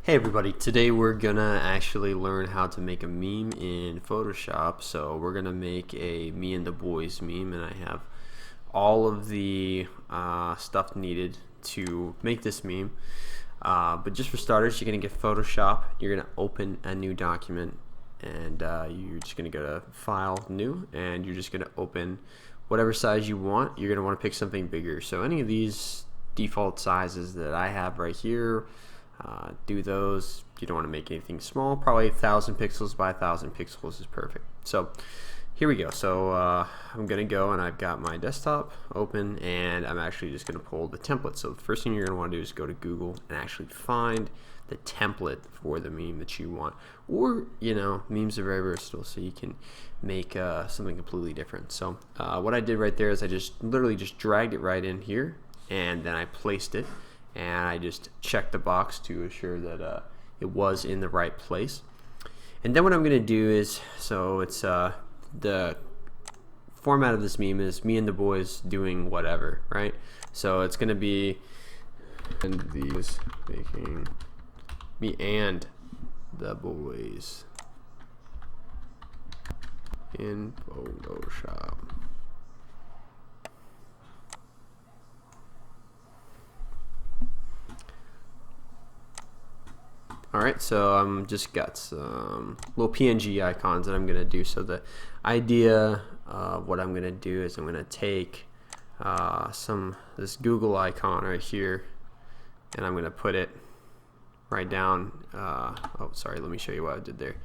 Hey everybody, today we're gonna actually learn how to make a meme in Photoshop. So we're gonna make a me and the boys meme, and I have all of the stuff needed to make this meme. But just for starters, you're gonna get Photoshop, you're gonna open a new document, and you're just gonna go to File, New, and you're just gonna open whatever size you want. You're gonna want to pick something bigger. So any of these default sizes that I have right here, do those. You don't want to make anything small. Probably 1,000 pixels by 1,000 pixels is perfect. So here we go. So I'm gonna go, and I've got my desktop open, and I'm actually just gonna pull the template. So the first thing you're gonna want to do is go to Google and actually find the template for the meme that you want. Or, you know, memes are very versatile, so you can make something completely different. So what I did right there is I just literally just dragged it right in here, and then I placed it, and I just checked the box to assure that it was in the right place. And then what I'm going to do is, so it's the format of this meme is me and the boys doing whatever, right? So it's going to be and these making me and the boys in Photoshop. Alright, so I'm just got some little PNG icons that I'm going to do. So the idea of what I'm going to do is I'm going to take this Google icon right here, and I'm going to put it right down. Oh, sorry, let me show you what I did there.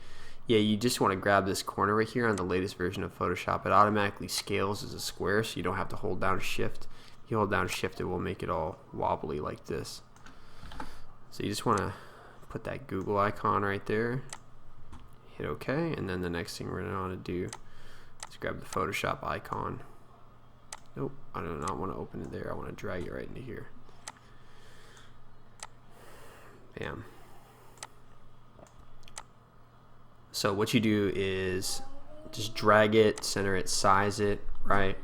Yeah, you just want to grab this corner right here on the latest version of Photoshop. It automatically scales as a square, so you don't have to hold down Shift. If you hold down Shift, it will make it all wobbly like this. So you just want to put that Google icon right there, hit OK, and then the next thing we're going to want to do is grab the Photoshop icon. Nope, I do not want to open it there. I want to drag it right into here. Bam. So what you do is just drag it, center it, size it, right?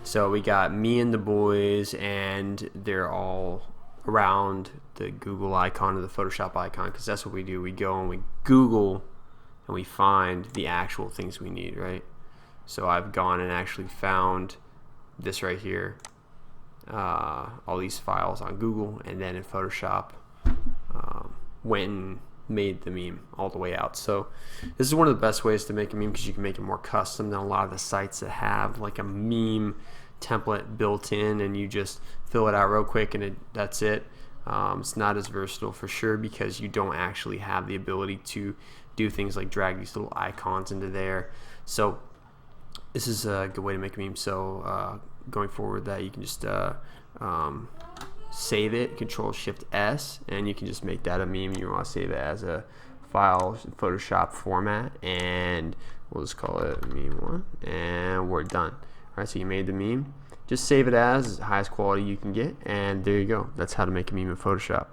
So we got me and the boys, and they're all around the Google icon or the Photoshop icon, because that's what we do. We go and we Google and we find the actual things we need, right? So I've gone and actually found this right here, all these files on Google, and then in Photoshop went and made the meme all the way out. So this is one of the best ways to make a meme, because you can make it more custom than a lot of the sites that have like a meme template built in, and you just fill it out real quick and that's it. It's not as versatile for sure, because you don't actually have the ability to do things like drag these little icons into there. So this is a good way to make a meme. So going forward, that you can just save it, Control Shift S, and you can just make that a meme. You want to save it as a file Photoshop format, and we'll just call it meme1, and we're done. Alright, so you made the meme. Just save it as the highest quality you can get, and there you go. That's how to make a meme in Photoshop.